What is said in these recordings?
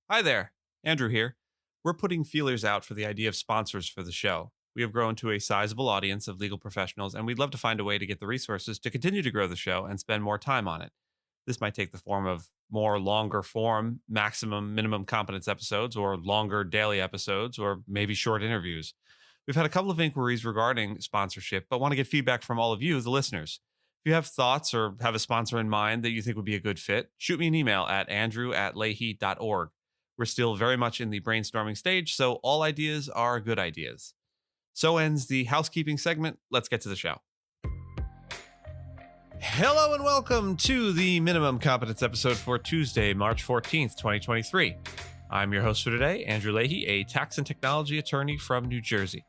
Hi there, Andrew here. We're putting feelers out for the idea of sponsors for the show. We have grown to a sizable audience of legal professionals, and we'd love to find a way to get the resources to continue to grow the show and spend more time on it. This might take the form of more longer form, maximum minimum competence episodes, or longer daily episodes, or maybe short interviews. We've had a couple of inquiries regarding sponsorship, but want to get feedback from all of you, the listeners. If you have thoughts or have a sponsor in mind that you think would be a good fit, shoot me an email at andrew@leahy.org. We're still very much in the brainstorming stage, so all ideas are good ideas. So ends the housekeeping segment. Let's get to the show. Hello and welcome to the minimum competence episode for Tuesday, March 14th, 2023. I'm your host for today, Andrew Leahy, a tax and technology attorney from New Jersey.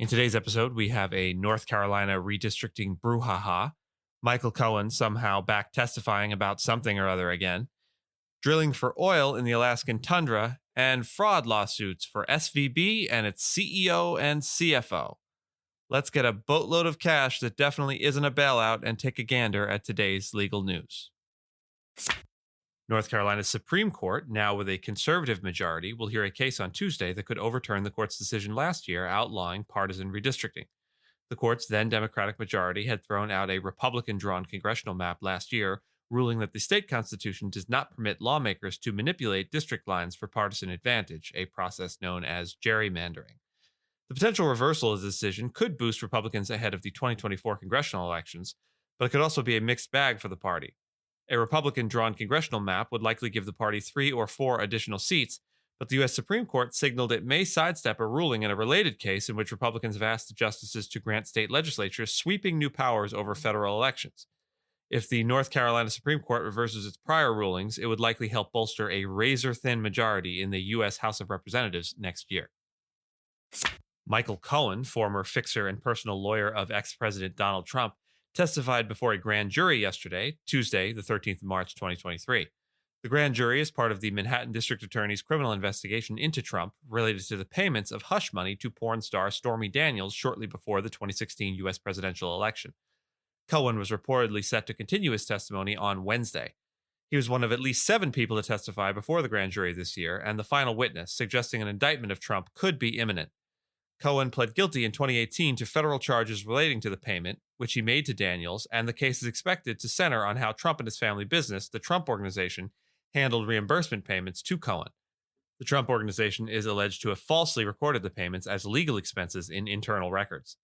In today's episode, we have a North Carolina redistricting brouhaha, Michael Cohen somehow back testifying about something or other again, drilling for oil in the Alaskan tundra, and fraud lawsuits for SVB and its CEO and CFO. Let's get a boatload of cash that definitely isn't a bailout and take a gander at today's legal news. North Carolina's Supreme Court, now with a conservative majority, will hear a case on Tuesday that could overturn the court's decision last year outlawing partisan redistricting. The court's then Democratic majority had thrown out a Republican-drawn congressional map last year, ruling that the state constitution does not permit lawmakers to manipulate district lines for partisan advantage, a process known as gerrymandering. The potential reversal of the decision could boost Republicans ahead of the 2024 congressional elections, but it could also be a mixed bag for the party. A Republican drawn congressional map would likely give the party 3 or 4 additional seats, but the U.S. Supreme Court signaled it may sidestep a ruling in a related case in which Republicans have asked the justices to grant state legislatures sweeping new powers over federal elections. If the North Carolina Supreme Court reverses its prior rulings, it would likely help bolster a razor-thin majority in the U.S. House of Representatives next year. Michael Cohen, former fixer and personal lawyer of ex-President Donald Trump, testified before a grand jury yesterday, Tuesday, the 13th of March, 2023. The grand jury is part of the Manhattan District Attorney's criminal investigation into Trump related to the payments of hush money to porn star Stormy Daniels shortly before the 2016 U.S. presidential election. Cohen was reportedly set to continue his testimony on Wednesday. He was one of at least 7 people to testify before the grand jury this year, and the final witness, suggesting an indictment of Trump could be imminent. Cohen pled guilty in 2018 to federal charges relating to the payment, which he made to Daniels, and the case is expected to center on how Trump and his family business, the Trump Organization, handled reimbursement payments to Cohen. The Trump Organization is alleged to have falsely recorded the payments as legal expenses in internal records.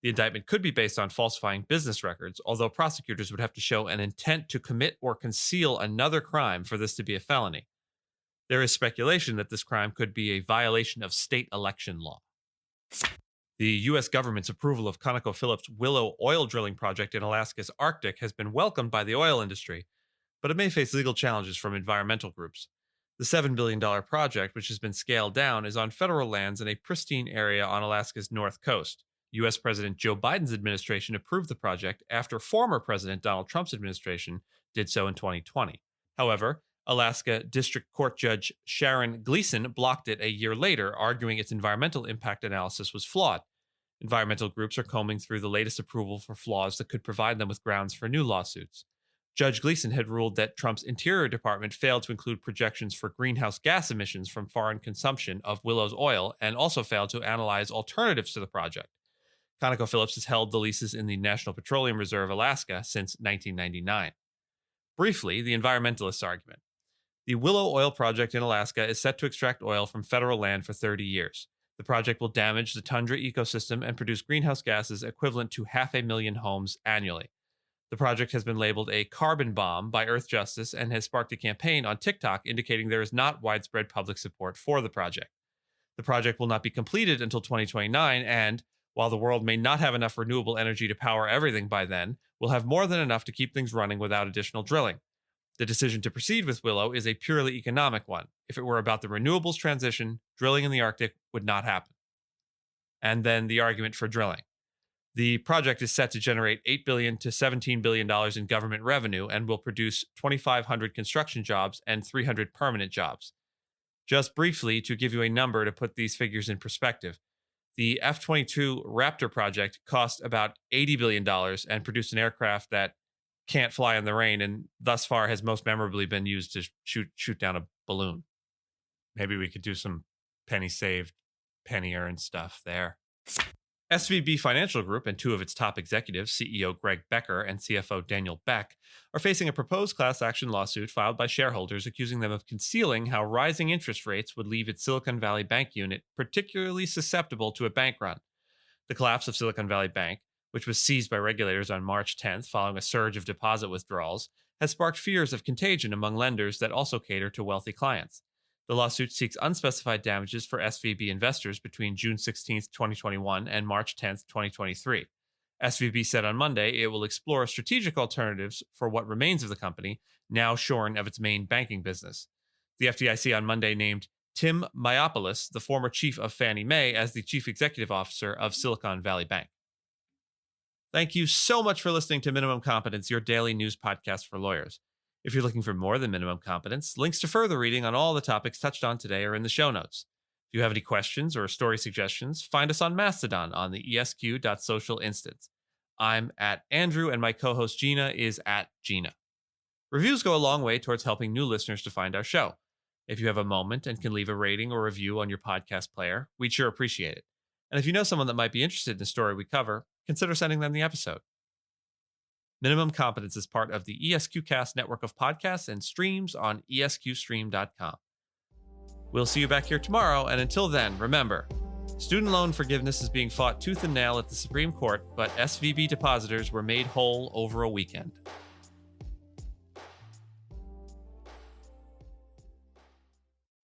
The indictment could be based on falsifying business records, although prosecutors would have to show an intent to commit or conceal another crime for this to be a felony. There is speculation that this crime could be a violation of state election law. The U.S. government's approval of ConocoPhillips' Willow oil drilling project in Alaska's Arctic has been welcomed by the oil industry, but it may face legal challenges from environmental groups. The $7 billion project, which has been scaled down, is on federal lands in a pristine area on Alaska's north coast. U.S. President Joe Biden's administration approved the project after former President Donald Trump's administration did so in 2020. However, Alaska District Court Judge Sharon Gleason blocked it a year later, arguing its environmental impact analysis was flawed. Environmental groups are combing through the latest approval for flaws that could provide them with grounds for new lawsuits. Judge Gleason had ruled that Trump's Interior Department failed to include projections for greenhouse gas emissions from foreign consumption of Willow's oil and also failed to analyze alternatives to the project. ConocoPhillips has held the leases in the National Petroleum Reserve, Alaska, since 1999. Briefly, the environmentalist argument. The Willow oil project in Alaska is set to extract oil from federal land for 30 years. The project will damage the tundra ecosystem and produce greenhouse gases equivalent to 500,000 homes annually. The project has been labeled a carbon bomb by Earth Justice and has sparked a campaign on TikTok indicating there is not widespread public support for the project. The project will not be completed until 2029 and, while the world may not have enough renewable energy to power everything by then, will have more than enough to keep things running without additional drilling. The decision to proceed with Willow is a purely economic one. If it were about the renewables transition, drilling in the Arctic would not happen. And then the argument for drilling. The project is set to generate $8 billion to $17 billion in government revenue and will produce 2,500 construction jobs and 300 permanent jobs. Just briefly, to give you a number to put these figures in perspective, the F-22 Raptor project cost about $80 billion and produced an aircraft that can't fly in the rain and thus far has most memorably been used to shoot down a balloon. Maybe we could do some penny saved, penny earned stuff there. SVB Financial Group and two of its top executives, CEO Greg Becker and CFO Daniel Beck, are facing a proposed class action lawsuit filed by shareholders accusing them of concealing how rising interest rates would leave its Silicon Valley Bank unit particularly susceptible to a bank run. The collapse of Silicon Valley Bank, which was seized by regulators on March 10th following a surge of deposit withdrawals, has sparked fears of contagion among lenders that also cater to wealthy clients. The lawsuit seeks unspecified damages for SVB investors between June 16, 2021 and March 10, 2023. SVB said on Monday it will explore strategic alternatives for what remains of the company, now shorn of its main banking business. The FDIC on Monday named Tim Myopoulos, the former chief of Fannie Mae, as the chief executive officer of Silicon Valley Bank. Thank you so much for listening to Minimum Competence, your daily news podcast for lawyers. If you're looking for more than minimum competence, links to further reading on all the topics touched on today are in the show notes. If you have any questions or story suggestions, find us on Mastodon on the esq.social instance. I'm at Andrew, and my co-host Gina is at Gina. Reviews go a long way towards helping new listeners to find our show. If you have a moment and can leave a rating or review on your podcast player, we'd sure appreciate it. And if you know someone that might be interested in the story we cover, consider sending them the episode. Minimum Competence is part of the ESQcast network of podcasts and streams on esqstream.com. We'll see you back here tomorrow, and until then, remember, student loan forgiveness is being fought tooth and nail at the Supreme Court, but SVB depositors were made whole over a weekend.